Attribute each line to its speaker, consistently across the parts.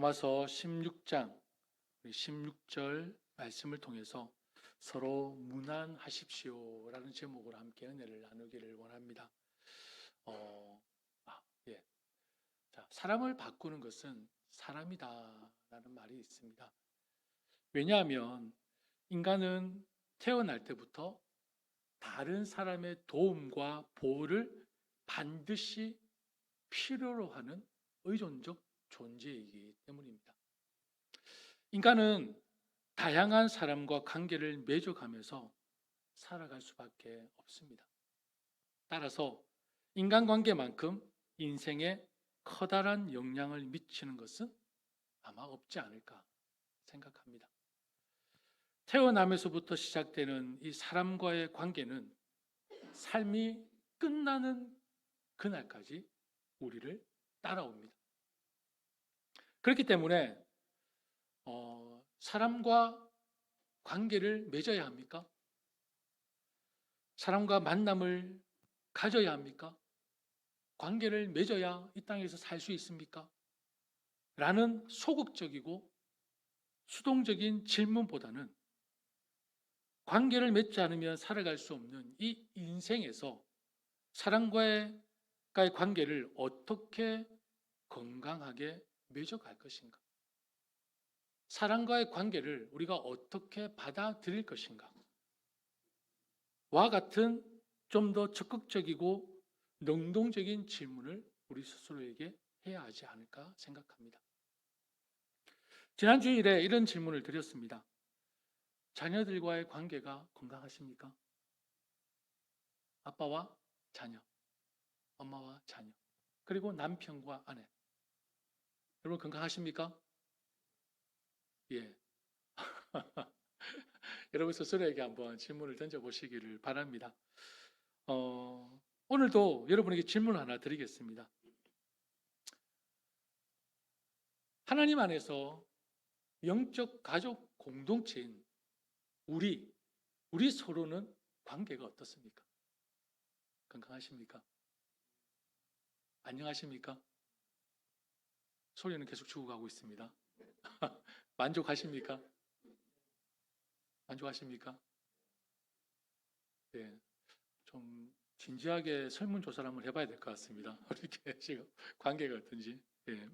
Speaker 1: 로마서 16장 16절 말씀을 통해서 서로 문안하십시오라는 제목으로 함께 은혜를 나누기를 원합니다. 예. 자, 사람을 바꾸는 것은 사람이다라는 말이 있습니다. 왜냐하면 인간은 태어날 때부터 다른 사람의 도움과 보호를 반드시 필요로 하는 의존적 존재이기 때문입니다. 인간은 다양한 사람과 관계를 맺어가면서 살아갈 수밖에 없습니다. 따라서 인간관계만큼 인생에 커다란 영향을 미치는 것은 아마 없지 않을까 생각합니다. 태어나면서부터 시작되는 이 사람과의 관계는 삶이 끝나는 그날까지 우리를 따라옵니다. 그렇기 때문에 사람과 관계를 맺어야 합니까? 사람과 만남을 가져야 합니까? 관계를 맺어야 이 땅에서 살 수 있습니까? 라는 소극적이고 수동적인 질문보다는 관계를 맺지 않으면 살아갈 수 없는 이 인생에서 사람과의 관계를 어떻게 건강하게 맺어갈 것인가? 사람과의 관계를 우리가 어떻게 받아들일 것인가? 와 같은 좀 더 적극적이고 능동적인 질문을 우리 스스로에게 해야 하지 않을까 생각합니다. 지난 주일에 이런 질문을 드렸습니다. 자녀들과의 관계가 건강하십니까? 아빠와 자녀, 엄마와 자녀, 그리고 남편과 아내. 여러분 건강하십니까? 예. 여러분 스스로에게 한번 질문을 던져보시기를 바랍니다. 오늘도 여러분에게 질문 하나 드리겠습니다. 하나님 안에서 영적 가족 공동체인 우리 서로는 관계가 어떻습니까? 건강하십니까? 안녕하십니까? 소리는 계속 죽어가고 있습니다. 만족하십니까? 만족하십니까? 네, 좀 진지하게 설문조사를 한번 해봐야 될 것 같습니다. 이렇게 지금 관계가 어떤지. 예.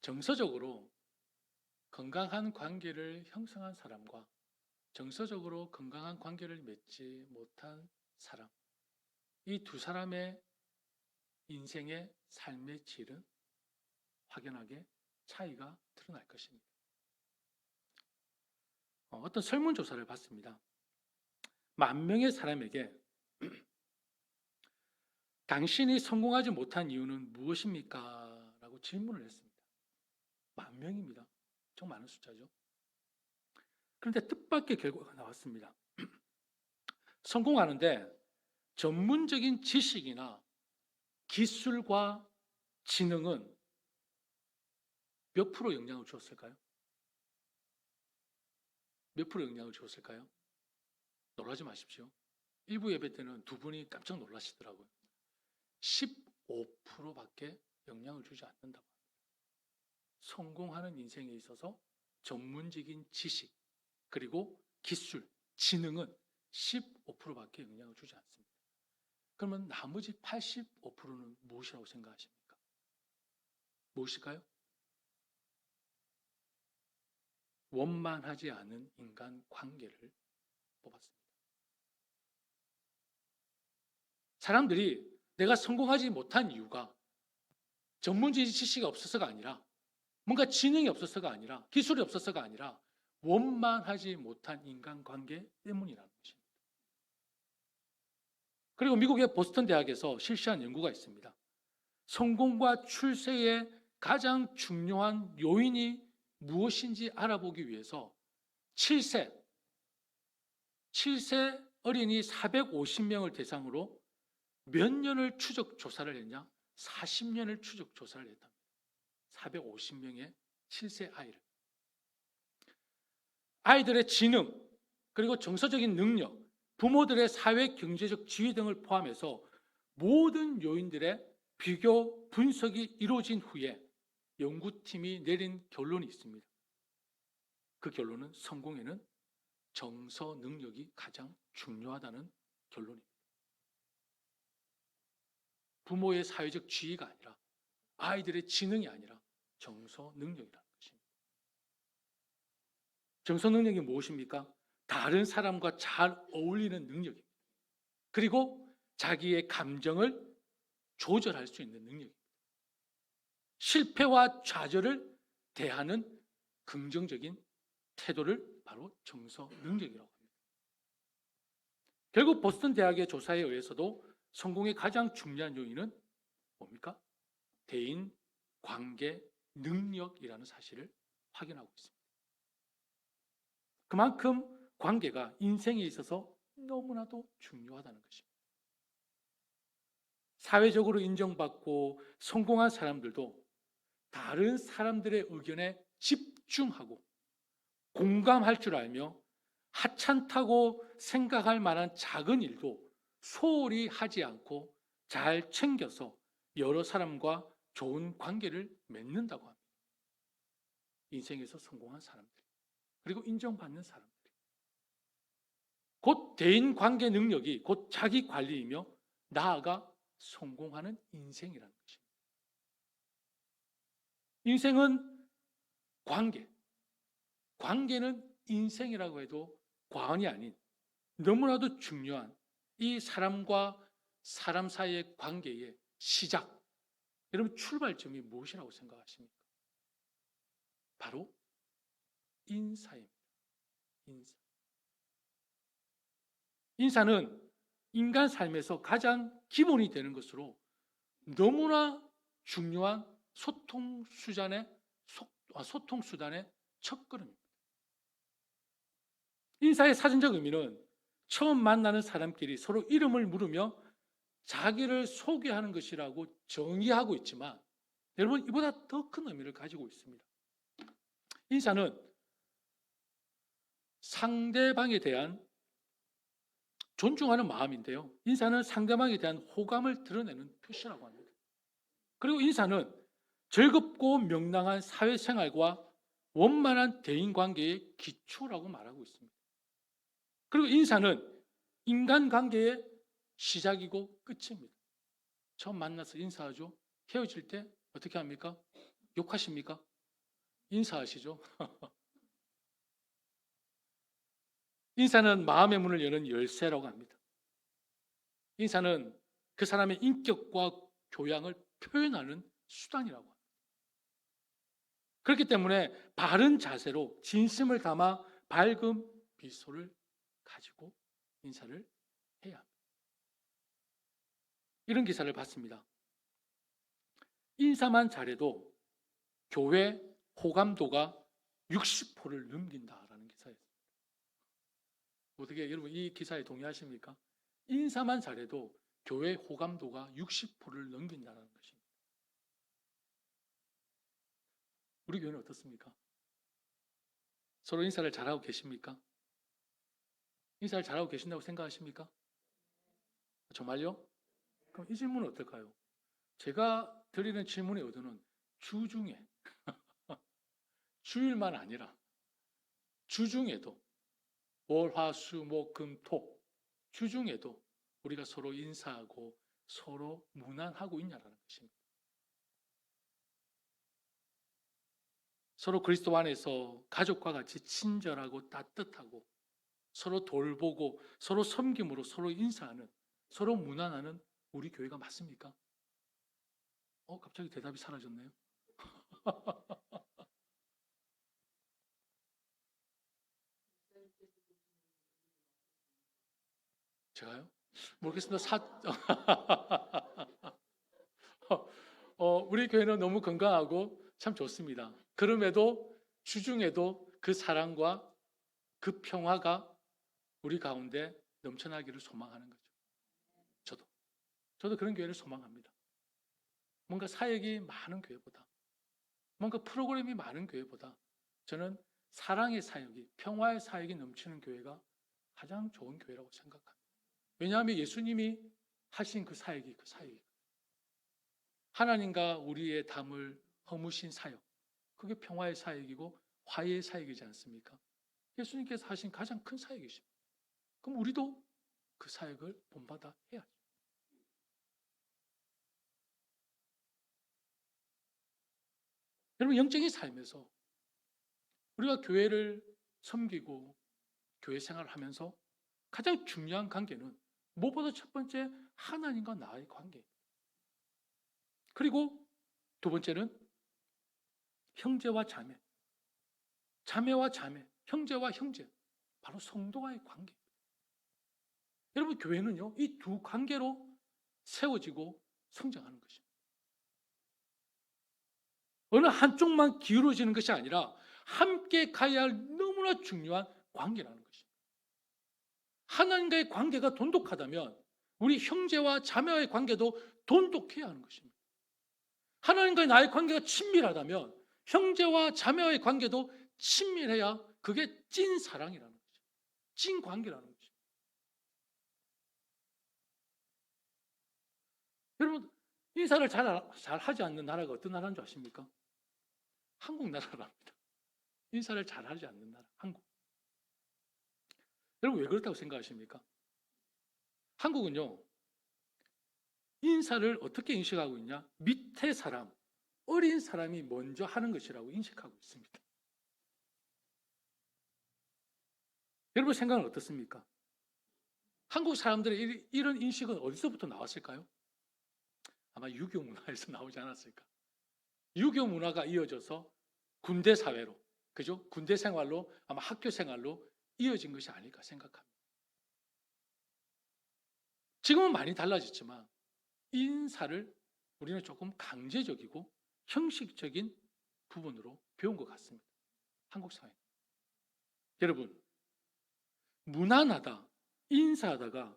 Speaker 1: 정서적으로 건강한 관계를 형성한 사람과 정서적으로 건강한 관계를 맺지 못한 사람, 이 두 사람의 인생의 삶의 질은 확연하게 차이가 드러날 것입니다. 어떤 설문조사를 봤습니다. 10,000명의 사람에게 당신이 성공하지 못한 이유는 무엇입니까? 라고 질문을 했습니다. 10,000명입니다. 엄청 많은 숫자죠. 그런데 뜻밖의 결과가 나왔습니다. 성공하는데 전문적인 지식이나 기술과 지능은 몇 프로 영향을 주었을까요? 몇 프로 영향을 주었을까요? 놀라지 마십시오. 일부 예배 때는 두 분이 깜짝 놀라시더라고요. 15%밖에 영향을 주지 않는다고 합니다. 성공하는 인생에 있어서 전문적인 지식, 그리고 기술, 지능은 15%밖에 영향을 주지 않습니다. 그러면 나머지 85%는 무엇이라고 생각하십니까? 무엇일까요? 원만하지 않은 인간 관계를 뽑았습니다. 사람들이 내가 성공하지 못한 이유가 전문적인 지식이 없어서가 아니라, 뭔가 지능이 없어서가 아니라, 기술이 없어서가 아니라 원만하지 못한 인간관계 때문이라는 것입니다. 그리고 미국의 보스턴 대학에서 실시한 연구가 있습니다. 성공과 출세의 가장 중요한 요인이 무엇인지 알아보기 위해서 7세 어린이 450명을 대상으로 몇 년을 추적 조사를 했냐? 40년을 추적 조사를 했답니다. 450명의 7세 아이들의 지능, 그리고 정서적인 능력, 부모들의 사회 경제적 지위 등을 포함해서 모든 요인들의 비교 분석이 이루어진 후에 연구팀이 내린 결론이 있습니다. 그 결론은 성공에는 정서 능력이 가장 중요하다는 결론입니다. 부모의 사회적 지위가 아니라, 아이들의 지능이 아니라 정서 능력이라는 것입니다. 정서 능력이 무엇입니까? 다른 사람과 잘 어울리는 능력입니다. 그리고 자기의 감정을 조절할 수 있는 능력입니다. 실패와 좌절을 대하는 긍정적인 태도를 바로 정서 능력이라고 합니다. 결국 보스턴 대학의 조사에 의해서도 성공의 가장 중요한 요인은 뭡니까? 대인 관계 능력이라는 사실을 확인하고 있습니다. 그만큼 관계가 인생에 있어서 너무나도 중요하다는 것입니다. 사회적으로 인정받고 성공한 사람들도 다른 사람들의 의견에 집중하고 공감할 줄 알며 하찮다고 생각할 만한 작은 일도 소홀히 하지 않고 잘 챙겨서 여러 사람과 좋은 관계를 맺는다고 합니다. 인생에서 성공한 사람들, 그리고 인정받는 사람들. 곧 대인관계 능력이 곧 자기 관리이며 나아가 성공하는 인생이라는 것입니다. 인생은 관계는 인생이라고 해도 과언이 아닌 너무나도 중요한 이 사람과 사람 사이의 관계의 시작, 여러분 출발점이 무엇이라고 생각하십니까? 바로 인사입니다. 인사는 인간 삶에서 가장 기본이 되는 것으로 너무나 중요한 소통 수단의 첫걸음입니다. 인사의 사전적 의미는 처음 만나는 사람끼리 서로 이름을 물으며 자기를 소개하는 것이라고 정의하고 있지만 여러분 이보다 더 큰 의미를 가지고 있습니다. 인사는 상대방에 대한 존중하는 마음인데요. 인사는 상대방에 대한 호감을 드러내는 표시라고 합니다. 그리고 인사는 즐겁고 명랑한 사회생활과 원만한 대인관계의 기초라고 말하고 있습니다. 그리고 인사는 인간관계의 시작이고 끝입니다. 처음 만나서 인사하죠. 헤어질 때 어떻게 합니까? 욕하십니까? 인사하시죠. 인사는 마음의 문을 여는 열쇠라고 합니다. 인사는 그 사람의 인격과 교양을 표현하는 수단이라고 합니다. 그렇기 때문에 바른 자세로 진심을 담아 밝은 미소를 가지고 인사를 해야 합니다. 이런 기사를 봤습니다. 인사만 잘해도 교회 호감도가 60%를 넘긴다라는 기사였습니다. 어떻게 여러분 이 기사에 동의하십니까? 인사만 잘해도 교회 호감도가 60%를 넘긴다는 것입니다. 우리 교회는 어떻습니까? 서로 인사를 잘하고 계십니까? 인사를 잘하고 계신다고 생각하십니까? 정말요? 그럼 이 질문은 어떨까요? 제가 드리는 질문의 의도는 주중에 주일만 아니라 주중에도 월, 화, 수, 목, 금, 토 주중에도 우리가 서로 인사하고 서로 무난하고 있냐라는 것입니다. 서로 그리스도 안에서 가족과 같이 친절하고 따뜻하고 서로 돌보고 서로 섬김으로 서로 인사하는 서로 무난하는 우리 교회가 맞습니까? 갑자기 대답이 사라졌네요. 제가요? 모르겠습니다. 우리 교회는 너무 건강하고 참 좋습니다. 그럼에도 주중에도 그 사랑과 그 평화가 우리 가운데 넘쳐나기를 소망하는 거죠. 저도 그런 교회를 소망합니다. 뭔가 사역이 많은 교회보다, 뭔가 프로그램이 많은 교회보다 저는 사랑의 사역이, 평화의 사역이 넘치는 교회가 가장 좋은 교회라고 생각합니다. 왜냐하면 예수님이 하신 그 사역이 하나님과 우리의 담을 허무신 사역, 그게 평화의 사역이고 화해의 사역이지 않습니까? 예수님께서 하신 가장 큰 사역이십니다. 그럼 우리도 그 사역을 본받아 해야죠. 여러분, 영적인 삶에서 우리가 교회를 섬기고 교회 생활을 하면서 가장 중요한 관계는 무엇보다 첫 번째 하나님과 나의 관계입니다. 그리고 두 번째는 형제와 자매, 자매와 자매, 형제와 형제, 바로 성도와의 관계입니다. 여러분, 교회는요, 이 두 관계로 세워지고 성장하는 것입니다. 어느 한쪽만 기울어지는 것이 아니라 함께 가야 할 너무나 중요한 관계라는 것입니다. 하나님과의 관계가 돈독하다면 우리 형제와 자매와의 관계도 돈독해야 하는 것입니다. 하나님과의 나의 관계가 친밀하다면 형제와 자매와의 관계도 친밀해야 그게 찐 사랑이라는 거죠. 찐 관계라는 거죠. 여러분, 인사를 잘 하지 않는 나라가 어떤 나라인 줄 아십니까? 한국 나라랍니다. 인사를 잘 하지 않는 나라, 한국. 여러분, 왜 그렇다고 생각하십니까? 한국은요, 인사를 어떻게 인식하고 있냐? 밑에 사람, 어린 사람이 먼저 하는 것이라고 인식하고 있습니다. 여러분 생각은 어떻습니까? 한국 사람들의 이런 인식은 어디서부터 나왔을까요? 아마 유교 문화에서 나오지 않았을까? 유교 문화가 이어져서 군대 사회로, 그죠? 군대 생활로, 아마 학교 생활로 이어진 것이 아닐까 생각합니다. 지금은 많이 달라졌지만 인사를 우리는 조금 강제적이고 형식적인 부분으로 배운 것 같습니다. 한국 사회. 여러분, 무난하다, 인사하다가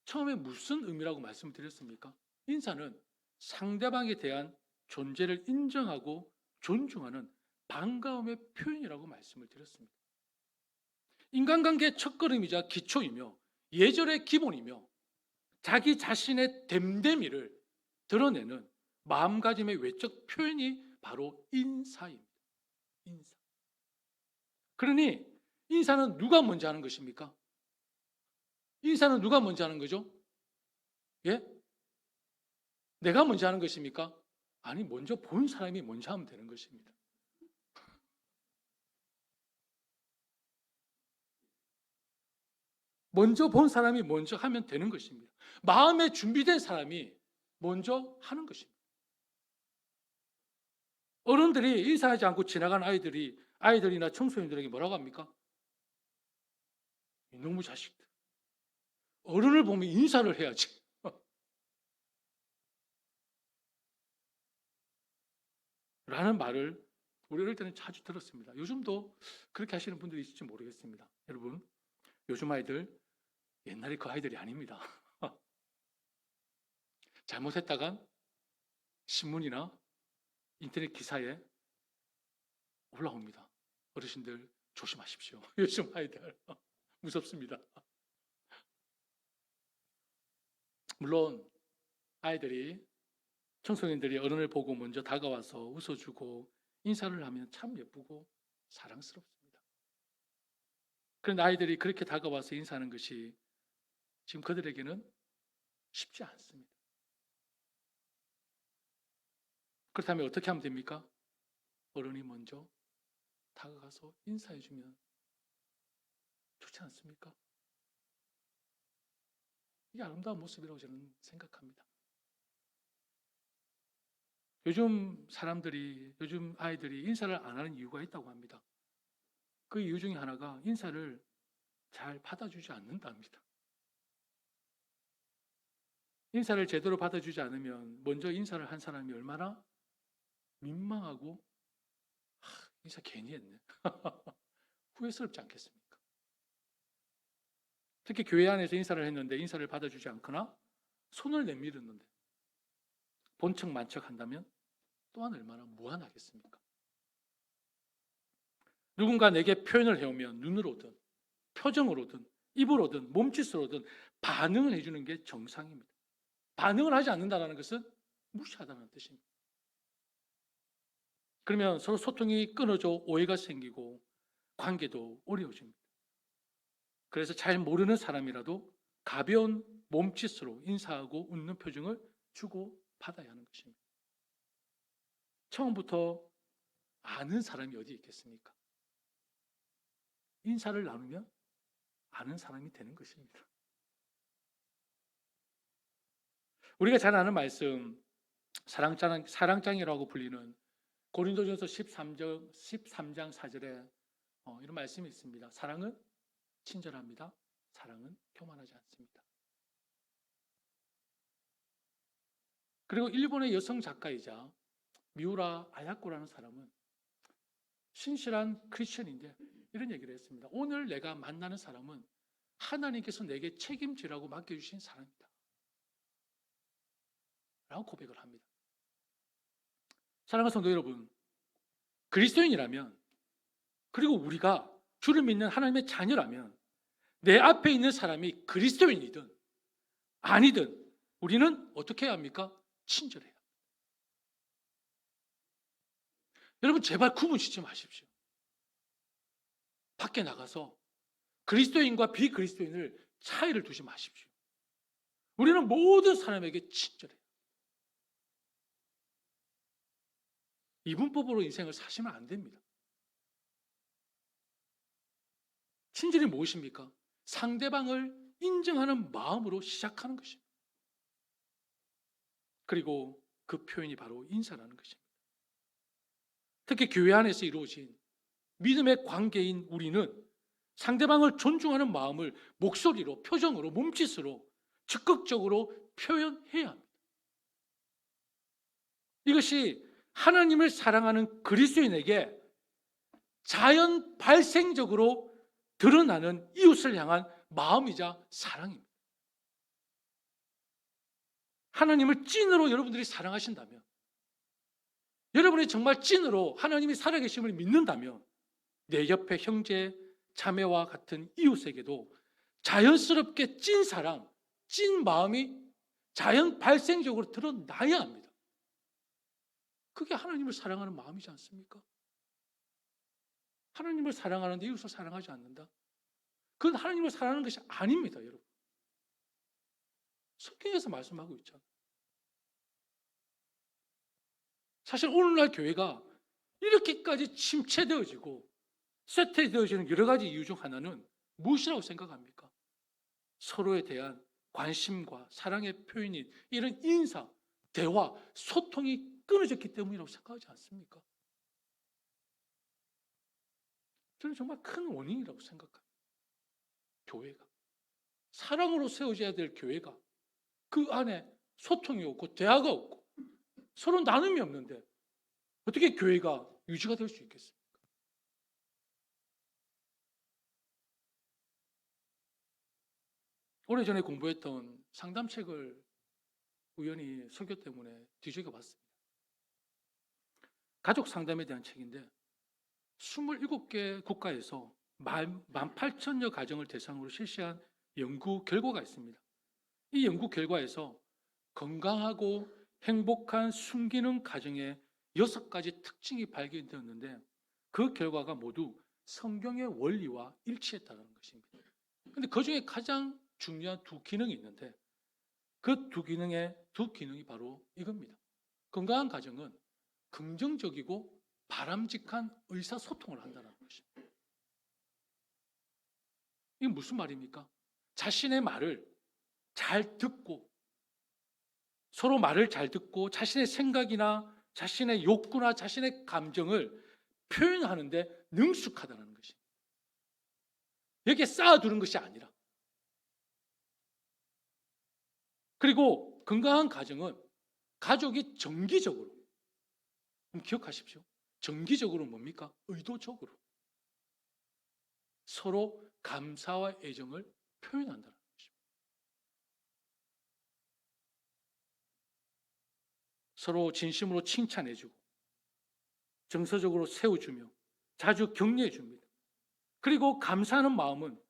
Speaker 1: 처음에 무슨 의미라고 말씀을 드렸습니까? 인사는 상대방에 대한 존재를 인정하고 존중하는 반가움의 표현이라고 말씀을 드렸습니다. 인간관계의 첫걸음이자 기초이며 예절의 기본이며 자기 자신의 됨됨이를 드러내는 마음가짐의 외적 표현이 바로 인사입니다. 인사. 그러니 인사는 누가 먼저 하는 것입니까? 인사는 누가 먼저 하는 거죠? 예? 내가 먼저 하는 것입니까? 아니, 먼저 본 사람이 먼저 하면 되는 것입니다. 먼저 본 사람이 먼저 하면 되는 것입니다. 마음에 준비된 사람이 먼저 하는 것입니다. 어른들이 인사하지 않고 지나간 아이들이나 청소년들에게 뭐라고 합니까? 이놈의 자식들. 어른을 보면 인사를 해야지. 라는 말을 우리 어릴 때는 자주 들었습니다. 요즘도 그렇게 하시는 분들이 있을지 모르겠습니다. 여러분, 요즘 아이들 옛날에 그 아이들이 아닙니다. 잘못했다간 신문이나 인터넷 기사에 올라옵니다. 어르신들 조심하십시오. 요즘 아이들 무섭습니다. 물론 아이들이, 청소년들이 어른을 보고 먼저 다가와서 웃어주고 인사를 하면 참 예쁘고 사랑스럽습니다. 그런데 아이들이 그렇게 다가와서 인사하는 것이 지금 그들에게는 쉽지 않습니다. 그렇다면 어떻게 하면 됩니까? 어른이 먼저 다가가서 인사해주면 좋지 않습니까? 이게 아름다운 모습이라고 저는 생각합니다. 요즘 아이들이 인사를 안 하는 이유가 있다고 합니다. 그 이유 중에 하나가 인사를 잘 받아주지 않는답니다. 인사를 제대로 받아주지 않으면 먼저 인사를 한 사람이 얼마나 민망하고 인사 괜히 했네. 후회스럽지 않겠습니까? 특히 교회 안에서 인사를 했는데 인사를 받아주지 않거나 손을 내밀었는데 본척 만척 한다면 또한 얼마나 무안하겠습니까? 누군가 내게 표현을 해오면 눈으로든 표정으로든 입으로든 몸짓으로든 반응을 해주는 게 정상입니다. 반응을 하지 않는다는 것은 무시하다는 뜻입니다. 그러면 서로 소통이 끊어져 오해가 생기고 관계도 어려워집니다. 그래서 잘 모르는 사람이라도 가벼운 몸짓으로 인사하고 웃는 표정을 주고 받아야 하는 것입니다. 처음부터 아는 사람이 어디 있겠습니까? 인사를 나누면 아는 사람이 되는 것입니다. 우리가 잘 아는 말씀, 사랑장이라고 불리는 고린도전서 13장 4절에 이런 말씀이 있습니다. 사랑은 친절합니다. 사랑은 교만하지 않습니다. 그리고 일본의 여성 작가이자 미우라 아야코라는 사람은 신실한 크리스천인데 이런 얘기를 했습니다. 오늘 내가 만나는 사람은 하나님께서 내게 책임지라고 맡겨주신 사람이다 라고 고백을 합니다. 사랑하는 성도 여러분, 그리스도인이라면, 그리고 우리가 주를 믿는 하나님의 자녀라면 내 앞에 있는 사람이 그리스도인이든 아니든 우리는 어떻게 해야 합니까? 친절해야 합니다. 여러분, 제발 구분짓지 마십시오. 밖에 나가서 그리스도인과 비그리스도인을 차이를 두지 마십시오. 우리는 모든 사람에게 친절해요. 이분법으로 인생을 사시면 안 됩니다. 친절이 무엇입니까? 상대방을 인정하는 마음으로 시작하는 것입니다. 그리고 그 표현이 바로 인사라는 것입니다. 특히 교회 안에서 이루어진 믿음의 관계인 우리는 상대방을 존중하는 마음을 목소리로, 표정으로, 몸짓으로 적극적으로 표현해야 합니다. 이것이 하나님을 사랑하는 그리스도인에게 자연 발생적으로 드러나는 이웃을 향한 마음이자 사랑입니다. 하나님을 찐으로 여러분들이 사랑하신다면, 여러분이 정말 찐으로 하나님이 살아계심을 믿는다면 내 옆에 형제, 자매와 같은 이웃에게도 자연스럽게 찐 사랑, 찐 마음이 자연 발생적으로 드러나야 합니다. 그게 하나님을 사랑하는 마음이지 않습니까? 하나님을 사랑하는데 이웃을 사랑하지 않는다? 그건 하나님을 사랑하는 것이 아닙니다, 여러분. 성경에서 말씀하고 있잖아요. 사실 오늘날 교회가 이렇게까지 침체되어지고 쇠퇴되어지는 여러 가지 이유 중 하나는 무엇이라고 생각합니까? 서로에 대한 관심과 사랑의 표현인 이런 인사, 대화, 소통이 끊어졌기 때문이라고 생각하지 않습니까? 저는 정말 큰 원인이라고 생각합니다. 교회가 사랑으로 세워져야 될 교회가 그 안에 소통이 없고 대화가 없고 서로 나눔이 없는데 어떻게 교회가 유지가 될 수 있겠습니까? 오래전에 공부했던 상담책을 우연히 설교 때문에 뒤적여 봤습니다. 가족 상담에 대한 책인데 27개 국가에서 18,000여 가정을 대상으로 실시한 연구 결과가 있습니다. 이 연구 결과에서 건강하고 행복한 순기능 가정의 6가지 특징이 발견되었는데 그 결과가 모두 성경의 원리와 일치했다는 것입니다. 그런데 그 중에 가장 중요한 두 기능이 있는데 그 두 기능이 바로 이겁니다. 건강한 가정은 긍정적이고 바람직한 의사소통을 한다는 것입니다. 이게 무슨 말입니까? 자신의 말을 잘 듣고 서로 말을 잘 듣고 자신의 생각이나 자신의 욕구나 자신의 감정을 표현하는데 능숙하다는 것입니다. 여기에 쌓아두는 것이 아니라. 그리고 건강한 가정은 가족이 정기적으로, 기억하십시오. 정기적으로 뭡니까? 의도적으로 서로 감사와 애정을 표현한다는 것입니다. 서로 진심으로 칭찬해주고 정서적으로 세워주며 자주 격려해줍니다. 그리고 감사하는 마음은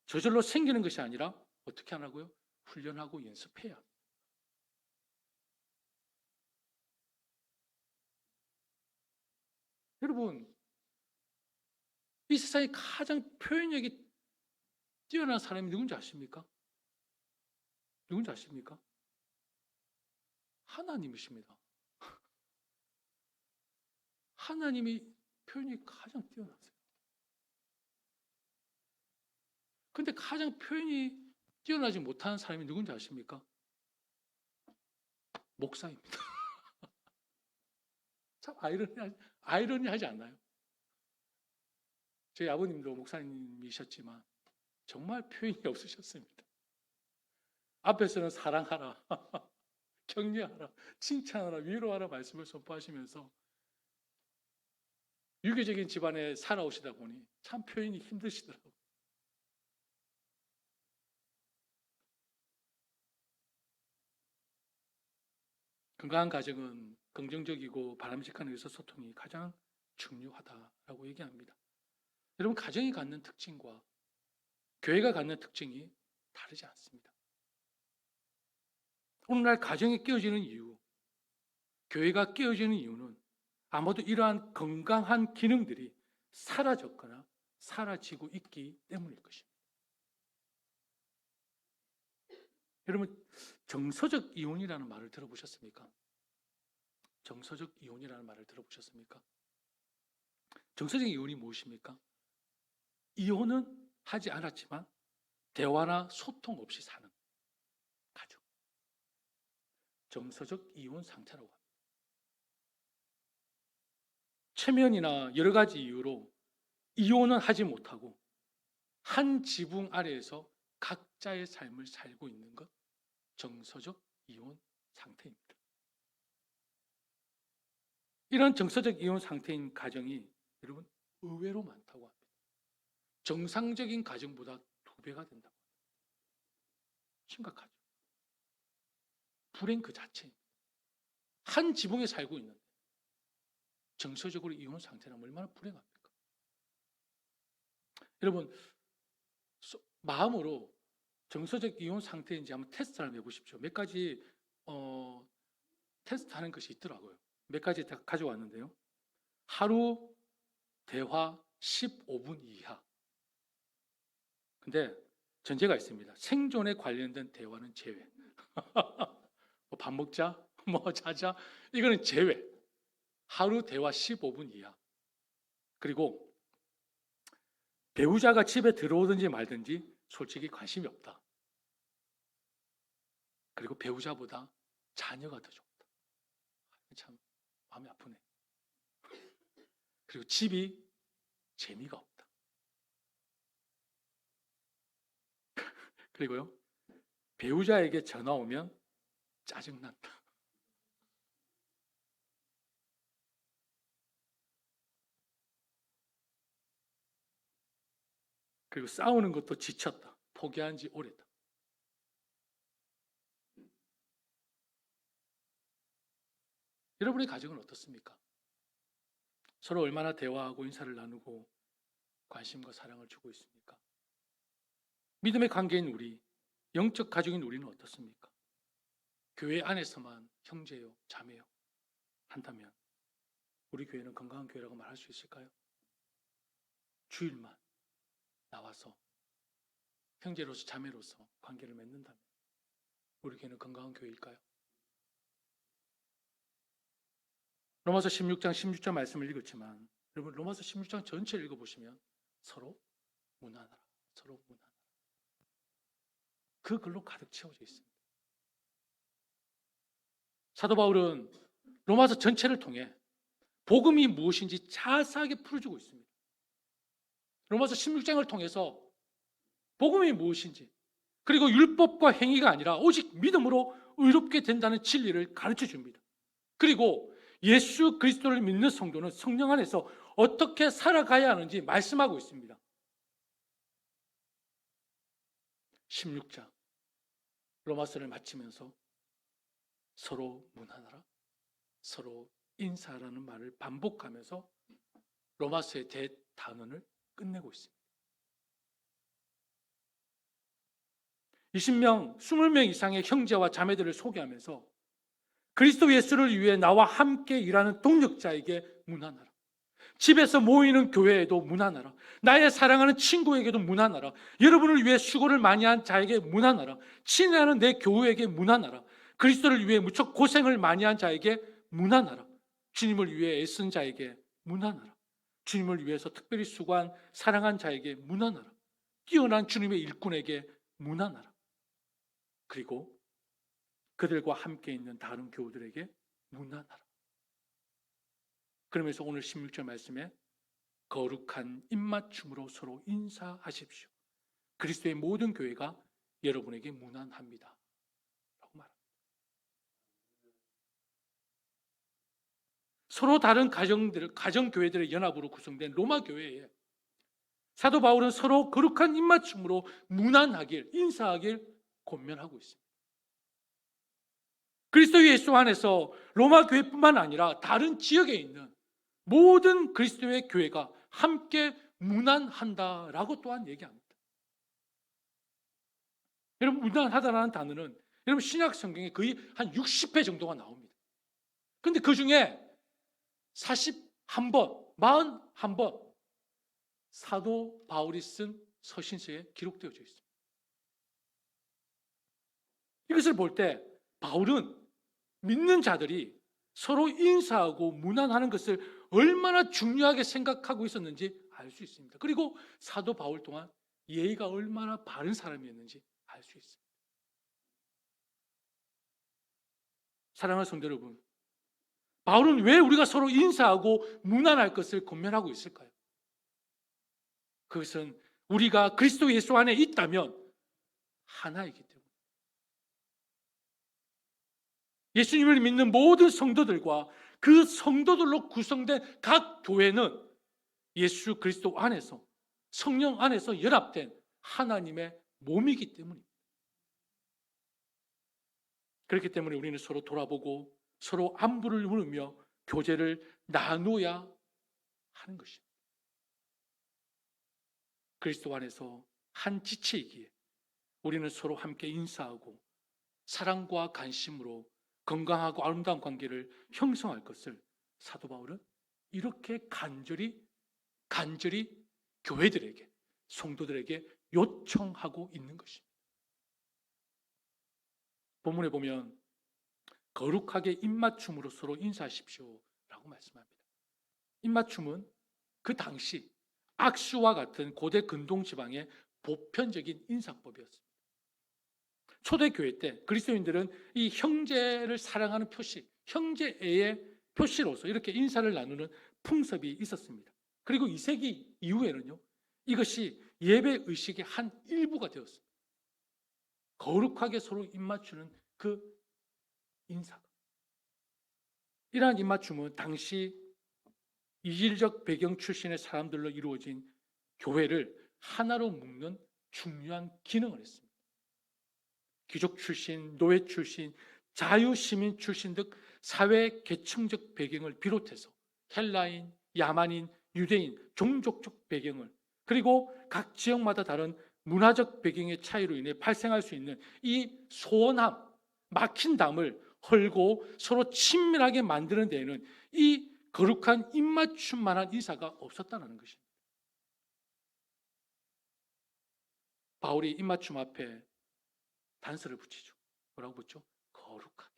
Speaker 1: 저절로 생기는 것이 아니라 어떻게 하라고요? 훈련하고 연습해야 합니다. 여러분, 이 세상에 가장 표현력이 뛰어난 사람이 누군지 아십니까? 누군지 아십니까? 하나님이십니다. 하나님이 표현이 가장 뛰어나세요. 근데 가장 표현이 뛰어나지 못한 사람이 누군지 아십니까? 목사입니다. 참 아이러니하지 않나요? 저희 아버님도 목사님이셨지만 정말 표현이 없으셨습니다. 앞에서는 사랑하라, 격려하라, 칭찬하라, 위로하라 말씀을 선포하시면서 유교적인 집안에 살아오시다 보니 참 표현이 힘드시더라고요. 건강한 가정은 긍정적이고 바람직한 의사소통이 가장 중요하다라고 얘기합니다. 여러분, 가정이 갖는 특징과 교회가 갖는 특징이 다르지 않습니다. 오늘날 가정이 깨어지는 이유, 교회가 깨어지는 이유는 아마도 이러한 건강한 기능들이 사라졌거나 사라지고 있기 때문일 것입니다. 여러분, 정서적 이혼이라는 말을 들어보셨습니까? 정서적 이혼이라는 말을 들어보셨습니까? 정서적 이혼이 무엇입니까? 이혼은 하지 않았지만 대화나 소통 없이 사는 가정. 정서적 이혼 상태라고 합니다. 체면이나 여러 가지 이유로 이혼은 하지 못하고 한 지붕 아래에서 각자의 삶을 살고 있는 것, 정서적 이혼 상태입니다. 이런 정서적 이혼 상태인 가정이 여러분 의외로 많다고 합니다. 정상적인 가정보다 2배가 된다고 합니다. 심각하죠. 불행 그 자체입니다. 한 지붕에 살고 있는데 정서적으로 이혼 상태라면 얼마나 불행합니까? 여러분, 마음으로 정서적 이혼 상태인지 한번 테스트를 해보십시오. 몇 가지 테스트하는 것이 있더라고요. 몇 가지 다 가져왔는데요. 하루 대화 15분 이하. 근데 전제가 있습니다. 생존에 관련된 대화는 제외. 뭐 밥 먹자, 뭐 자자, 이거는 제외. 하루 대화 15분 이하. 그리고 배우자가 집에 들어오든지 말든지 솔직히 관심이 없다. 그리고 배우자보다 자녀가 더 좋다. 참 마음이 아프네. 그리고 집이 재미가 없다. 그리고요, 배우자에게 전화 오면 짜증난다. 그리고 싸우는 것도 지쳤다. 포기한 지 오래다. 여러분의 가정은 어떻습니까? 서로 얼마나 대화하고 인사를 나누고 관심과 사랑을 주고 있습니까? 믿음의 관계인 우리, 영적 가족인 우리는 어떻습니까? 교회 안에서만 형제요, 자매요 한다면 우리 교회는 건강한 교회라고 말할 수 있을까요? 주일만 나와서 형제로서 자매로서 관계를 맺는다면 우리 교회는 건강한 교회일까요? 로마서 16장 16절 말씀을 읽었지만 여러분, 로마서 16장 전체를 읽어보시면 서로 무난하라, 서로 무난하라, 그 글로 가득 채워져 있습니다. 사도 바울은 로마서 전체를 통해 복음이 무엇인지 자세하게 풀어주고 있습니다. 로마서 16장을 통해서 복음이 무엇인지, 그리고 율법과 행위가 아니라 오직 믿음으로 의롭게 된다는 진리를 가르쳐 줍니다. 그리고 예수 그리스도를 믿는 성도는 성령 안에서 어떻게 살아가야 하는지 말씀하고 있습니다. 16장 로마서를 마치면서 서로 문안하라, 서로 인사하라는 말을 반복하면서 로마서의 대단원을 끝내고 있습니다. 20명, 20명 이상의 형제와 자매들을 소개하면서 그리스도 예수를 위해 나와 함께 일하는 동력자에게 문안하라. 집에서 모이는 교회에도 문안하라. 나의 사랑하는 친구에게도 문안하라. 여러분을 위해 수고를 많이 한 자에게 문안하라. 친애하는 내 교우에게 문안하라. 그리스도를 위해 무척 고생을 많이 한 자에게 문안하라. 주님을 위해 애쓴 자에게 문안하라. 주님을 위해서 특별히 수고한 사랑한 자에게 문안하라. 뛰어난 주님의 일꾼에게 문안하라. 그리고 그들과 함께 있는 다른 교우들에게 문안하라. 그러면서 오늘 16절 말씀에 거룩한 입맞춤으로 서로 인사하십시오. 그리스도의 모든 교회가 여러분에게 문안합니다. 라고 말합니다. 서로 다른 가정교회들의 연합으로 구성된 로마 교회에 사도 바울은 서로 거룩한 입맞춤으로 문안하길, 인사하길 권면하고 있습니다. 그리스도 예수 안에서 로마 교회뿐만 아니라 다른 지역에 있는 모든 그리스도의 교회가 함께 문안한다라고 또한 얘기합니다. 여러분, 문안하다라는 단어는 여러분 신약 성경에 거의 한 60회 정도가 나옵니다. 그런데 그 중에 41번, 41번 사도 바울이 쓴 서신서에 기록되어져 있습니다. 이것을 볼 때 바울은 믿는 자들이 서로 인사하고 문안하는 것을 얼마나 중요하게 생각하고 있었는지 알 수 있습니다. 그리고 사도 바울 또한 예의가 얼마나 바른 사람이었는지 알 수 있습니다. 사랑하는 성도 여러분, 바울은 왜 우리가 서로 인사하고 문안할 것을 권면하고 있을까요? 그것은 우리가 그리스도 예수 안에 있다면 하나이기 때문에 예수님을 믿는 모든 성도들과 그 성도들로 구성된 각 교회는 예수 그리스도 안에서 성령 안에서 연합된 하나님의 몸이기 때문입니다. 그렇기 때문에 우리는 서로 돌아보고 서로 안부를 물으며 교제를 나누어야 하는 것입니다. 그리스도 안에서 한 지체이기에 우리는 서로 함께 인사하고 사랑과 관심으로 건강하고 아름다운 관계를 형성할 것을 사도 바울은 이렇게 간절히 교회들에게, 성도들에게 요청하고 있는 것입니다. 본문에 보면 거룩하게 입맞춤으로 서로 인사하십시오라고 말씀합니다. 입맞춤은 그 당시 악수와 같은 고대 근동 지방의 보편적인 인사법이었습니다. 초대교회 때 그리스도인들은 이 형제를 사랑하는 표시, 형제애의 표시로서 이렇게 인사를 나누는 풍습이 있었습니다. 그리고 2세기 이후에는요, 이것이 예배 의식의 한 일부가 되었습니다. 거룩하게 서로 입맞추는 그 인사가. 이러한 입맞춤은 당시 이질적 배경 출신의 사람들로 이루어진 교회를 하나로 묶는 중요한 기능을 했습니다. 귀족 출신, 노예 출신, 자유시민 출신 등 사회 계층적 배경을 비롯해서 헬라인, 야만인, 유대인, 종족적 배경을 그리고 각 지역마다 다른 문화적 배경의 차이로 인해 발생할 수 있는 이 소원함, 막힌 담을 헐고 서로 친밀하게 만드는 데에는 이 거룩한 입맞춤만한 인사가 없었다는 것입니다. 바울이 입맞춤 앞에 단서를 붙이죠. 뭐라고 붙죠? 거룩하게.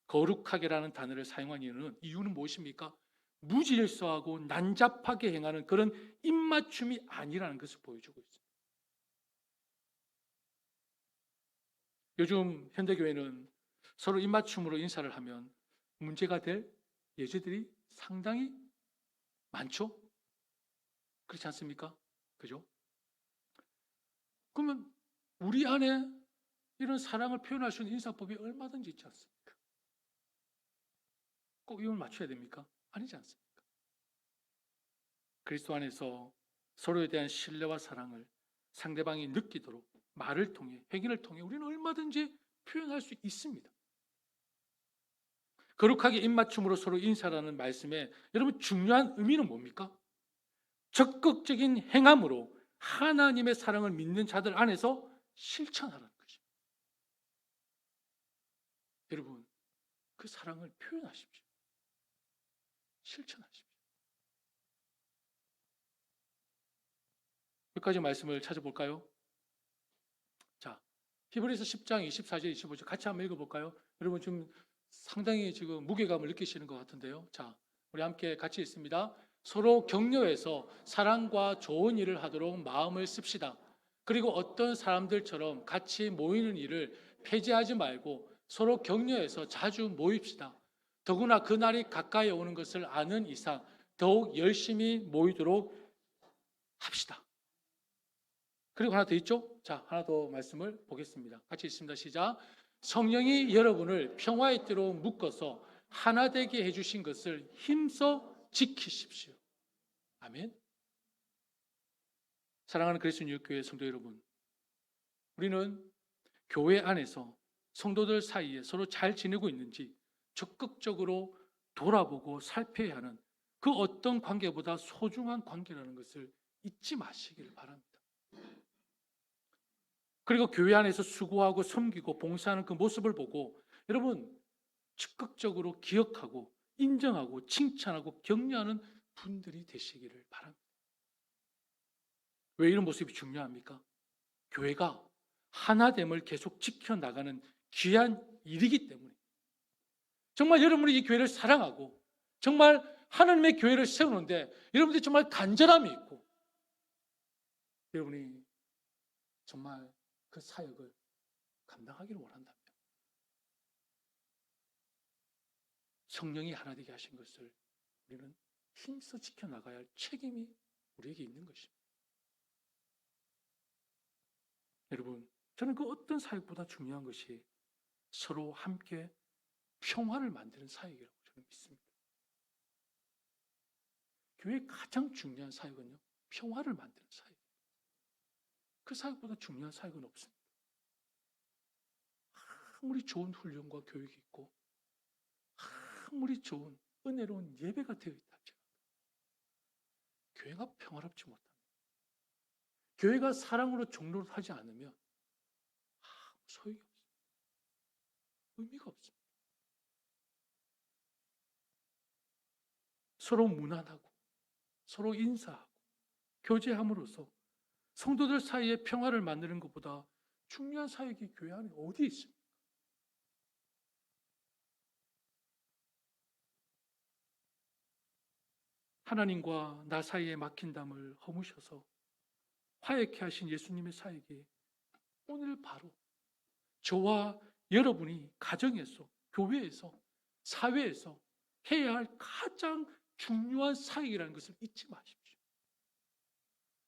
Speaker 1: 거룩하게라는 단어를 사용한 이유는 무엇입니까? 무질서하고 난잡하게 행하는 그런 입맞춤이 아니라는 것을 보여주고 있습니다. 요즘 현대교회는 서로 입맞춤으로 인사를 하면 문제가 될 예제들이 상당히 많죠? 그렇지 않습니까? 그죠? 그러면 우리 안에 이런 사랑을 표현할 수 있는 인사법이 얼마든지 있지 않습니까? 꼭 이걸 맞춰야 됩니까? 아니지 않습니까? 그리스도 안에서 서로에 대한 신뢰와 사랑을 상대방이 느끼도록 말을 통해, 행위를 통해 우리는 얼마든지 표현할 수 있습니다. 거룩하게 입맞춤으로 서로 인사라는 말씀에 여러분 중요한 의미는 뭡니까? 적극적인 행함으로 하나님의 사랑을 믿는 자들 안에서 실천하라는 것입니다. 여러분, 그 사랑을 표현하십시오. 실천하십시오. 몇 가지 말씀을 찾아볼까요? 자, 히브리서 10장 24절 25절 같이 한번 읽어볼까요? 여러분 지금 상당히 지금 무게감을 느끼시는 것 같은데요. 자, 우리 함께 같이 읽습니다. 서로 격려해서 사랑과 좋은 일을 하도록 마음을 씁시다. 그리고 어떤 사람들처럼 같이 모이는 일을 폐지하지 말고 서로 격려해서 자주 모입시다. 더구나 그날이 가까이 오는 것을 아는 이상 더욱 열심히 모이도록 합시다. 그리고 하나 더 있죠? 자, 하나 더 말씀을 보겠습니다. 같이 읽습니다. 시작. 성령이 여러분을 평화의 띠로 묶어서 하나 되게 해주신 것을 힘써 지키십시오. 아멘. 사랑하는 그리스도인 교회 성도 여러분, 우리는 교회 안에서 성도들 사이에 서로 잘 지내고 있는지 적극적으로 돌아보고 살펴야 하는 그 어떤 관계보다 소중한 관계라는 것을 잊지 마시기를 바랍니다. 그리고 교회 안에서 수고하고 섬기고 봉사하는 그 모습을 보고 여러분 적극적으로 기억하고 인정하고 칭찬하고 격려하는 분들이 되시기를 바랍니다. 왜 이런 모습이 중요합니까? 교회가 하나됨을 계속 지켜나가는 귀한 일이기 때문에 정말 여러분이 이 교회를 사랑하고 정말 하나님의 교회를 세우는데 여러분들이 정말 간절함이 있고 여러분이 정말 그 사역을 감당하기를 원한다면 성령이 하나 되게 하신 것을 우리는 힘써 지켜나가야 할 책임이 우리에게 있는 것입니다. 여러분, 저는 그 어떤 사역보다 중요한 것이 서로 함께 평화를 만드는 사역이라고 저는 믿습니다. 교회의 가장 중요한 사역은요, 평화를 만드는 사역. 그 사역보다 중요한 사역은 없습니다. 아무리 좋은 훈련과 교육이 있고 아무리 좋은 은혜로운 예배가 되어 있다 할지라도 교회가 평화롭지 못합니다. 교회가 사랑으로 종로를 하지 않으면 아무 소용이 없습니다. 의미가 없습니다. 서로 무난하고 서로 인사하고 교제함으로써 성도들 사이에 평화를 만드는 것보다 중요한 사역이 교회 안에 어디 있습니까? 하나님과 나 사이에 막힌 담을 허무셔서 화해케 하신 예수님의 사역이 오늘 바로 저와 여러분이 가정에서, 교회에서, 사회에서 해야 할 가장 중요한 사역이라는 것을 잊지 마십시오.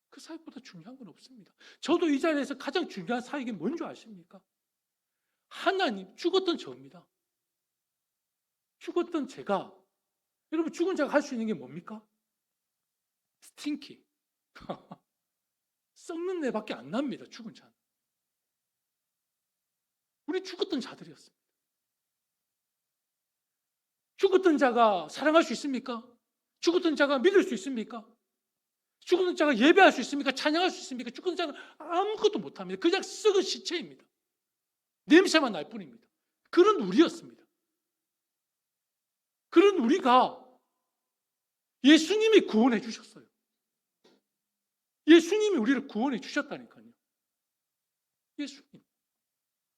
Speaker 1: 그 사역보다 중요한 건 없습니다. 저도 이 자리에서 가장 중요한 사역이 뭔지 아십니까? 하나님, 죽었던 저입니다. 죽었던 제가, 여러분 죽은 자가 할 수 있는 게 뭡니까? 스팅키. 썩는 내밖에 안 납니다. 죽은 자는. 우리 죽었던 자들이었습니다. 죽었던 자가 사랑할 수 있습니까? 죽었던 자가 믿을 수 있습니까? 죽었던 자가 예배할 수 있습니까? 찬양할 수 있습니까? 죽었던 자는 아무것도 못합니다. 그냥 썩은 시체입니다. 냄새만 날 뿐입니다. 그런 우리였습니다. 그런 우리가 예수님이 구원해 주셨어요. 예수님이 우리를 구원해 주셨다니까요. 예수님.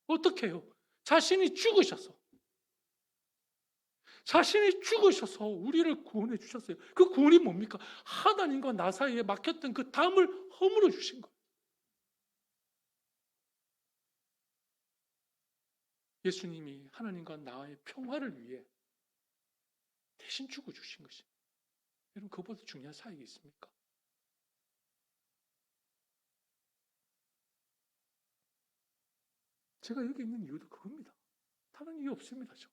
Speaker 1: 어떻게 해요? 자신이 죽으셔서 우리를 구원해 주셨어요. 그 구원이 뭡니까? 하나님과 나 사이에 막혔던 그 담을 허물어 주신 거예요. 예수님이 하나님과 나의 평화를 위해 대신 죽어 주신 것입니다. 여러분, 그보다 중요한 사역이 있습니까? 제가 여기 있는 이유도 그겁니다. 다른 이유 없습니다. 저.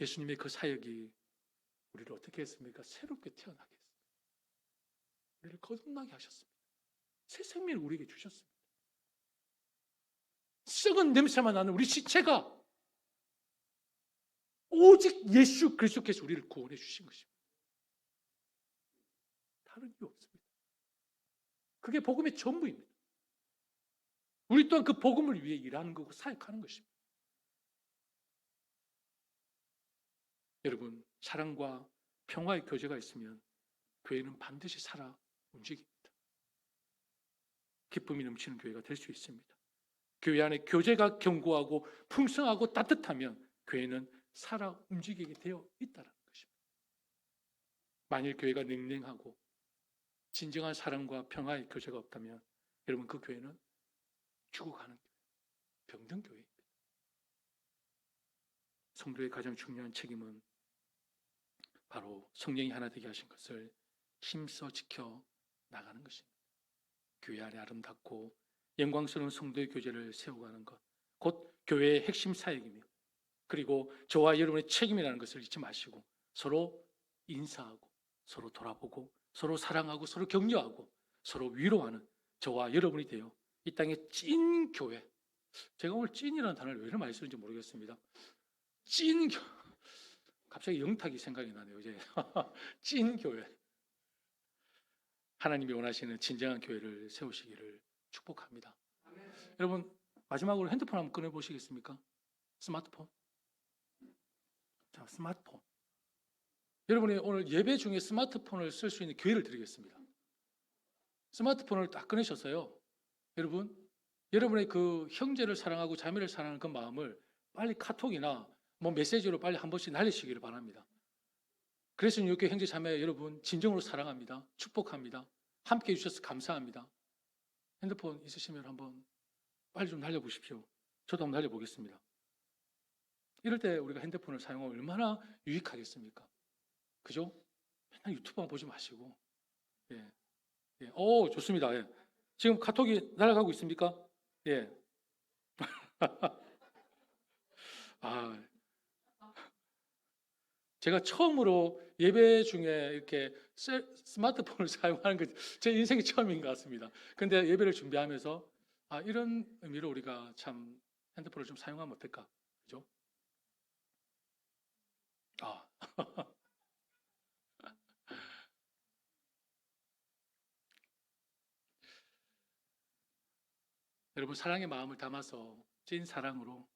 Speaker 1: 예수님의 그 사역이 우리를 어떻게 했습니까? 새롭게 태어나게 했습니다. 우리를 거듭나게 하셨습니다. 새 생명을 우리에게 주셨습니다. 썩은 냄새만 나는 우리 시체가 오직 예수 그리스도께서 우리를 구원해 주신 것입니다. 다른 이유 없습니다. 그게 복음의 전부입니다. 우리 또한 그 복음을 위해 일하는 거고 사역하는 것입니다. 여러분, 사랑과 평화의 교제가 있으면 교회는 반드시 살아 움직입니다. 기쁨이 넘치는 교회가 될 수 있습니다. 교회 안에 교제가 견고하고 풍성하고 따뜻하면 교회는 살아 움직이게 되어 있다는 것입니다. 만일 교회가 냉랭하고 진정한 사랑과 평화의 교제가 없다면 여러분, 그 교회는 죽어가는 교회, 병든 교회입니다. 성도의 가장 중요한 책임은 바로 성령이 하나 되게 하신 것을 힘써 지켜 나가는 것입니다. 교회 안에 아름답고 영광스러운 성도의 교제를 세워가는 것, 곧 교회의 핵심 사역이며, 그리고 저와 여러분의 책임이라는 것을 잊지 마시고 서로 인사하고 서로 돌아보고 서로 사랑하고 서로 격려하고 서로 위로하는 저와 여러분이 되어 이 땅의 찐 교회, 제가 오늘 찐이라는 단어를 왜 이렇게 많이 쓰는지 모르겠습니다. 찐 교회, 갑자기 영탁이 생각이 나네요. 이제 찐 교회, 하나님이 원하시는 진정한 교회를 세우시기를 축복합니다. 여러분, 마지막으로 핸드폰 한번 꺼내보시겠습니까? 스마트폰. 자, 스마트폰. 여러분이 오늘 예배 중에 스마트폰을 쓸 수 있는 기회를 드리겠습니다. 스마트폰을 딱 꺼내셔서요, 여러분의 그 형제를 사랑하고 자매를 사랑하는 그 마음을 빨리 카톡이나 뭐 메시지로 빨리 한 번씩 날리시기를 바랍니다. 그래서 이렇게 형제 자매 여러분 진정으로 사랑합니다. 축복합니다. 함께 해주셔서 감사합니다. 핸드폰 있으시면 한번 빨리 좀 날려보십시오. 저도 한번 날려보겠습니다. 이럴 때 우리가 핸드폰을 사용하면 얼마나 유익하겠습니까? 그죠? 맨날 유튜브만 보지 마시고. 예. 예. 오, 좋습니다. 예. 지금 카톡이 날아가고 있습니까? 예. 아, 제가 처음으로 예배 중에 이렇게 스마트폰을 사용하는 게 제 인생이 처음인 것 같습니다. 근데 예배를 준비하면서 이런 의미로 우리가 참 핸드폰을 좀 사용하면 어떨까? 그죠? 여러분, 사랑의 마음을 담아서 찐 사랑으로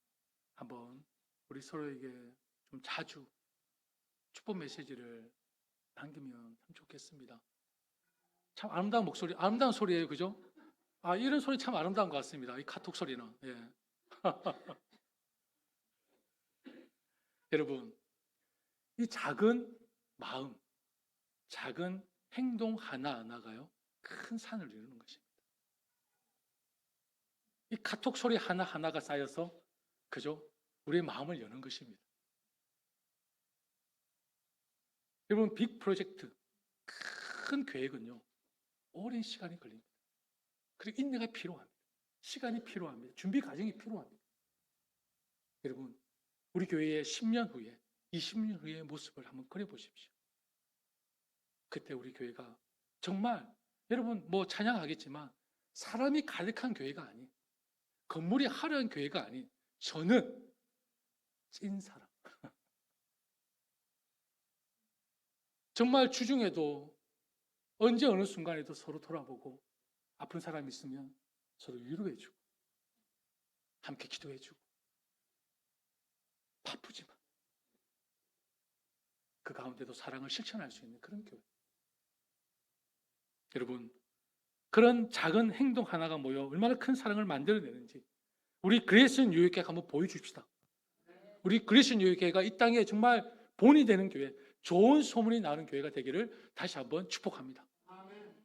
Speaker 1: 한번 우리 서로에게 좀 자주 축복 메시지를 남기면 참 좋겠습니다. 참 아름다운 목소리, 아름다운 소리예요, 그죠? 이런 소리 참 아름다운 것 같습니다. 이 카톡 소리는. 예. 여러분, 이 작은 마음, 작은 행동 하나하나가요, 큰 산을 이루는 것입니다. 이 카톡 소리 하나하나가 쌓여서, 그죠? 우리의 마음을 여는 것입니다. 여러분, 빅 프로젝트, 큰 계획은요, 오랜 시간이 걸립니다. 그리고 인내가 필요합니다. 시간이 필요합니다. 준비 과정이 필요합니다. 여러분, 우리 교회의 10년 후에, 20년 후의 모습을 한번 그려보십시오. 그때 우리 교회가 정말, 여러분 뭐 찬양하겠지만 사람이 가득한 교회가 아닌, 건물이 화려한 교회가 아닌, 저는 찐 사람. 정말 주중에도 언제 어느 순간에도 서로 돌아보고 아픈 사람이 있으면 서로 위로해주고 함께 기도해주고, 바쁘지만 그 가운데도 사랑을 실천할 수 있는 그런 교회. 여러분, 그런 작은 행동 하나가 모여 얼마나 큰 사랑을 만들어내는지 우리 그레이스 뉴욕교회 한번 보여줍시다. 우리 그레이스 뉴욕교회가 이 땅에 정말 본이 되는 교회, 좋은 소문이 나는 교회가 되기를 다시 한번 축복합니다.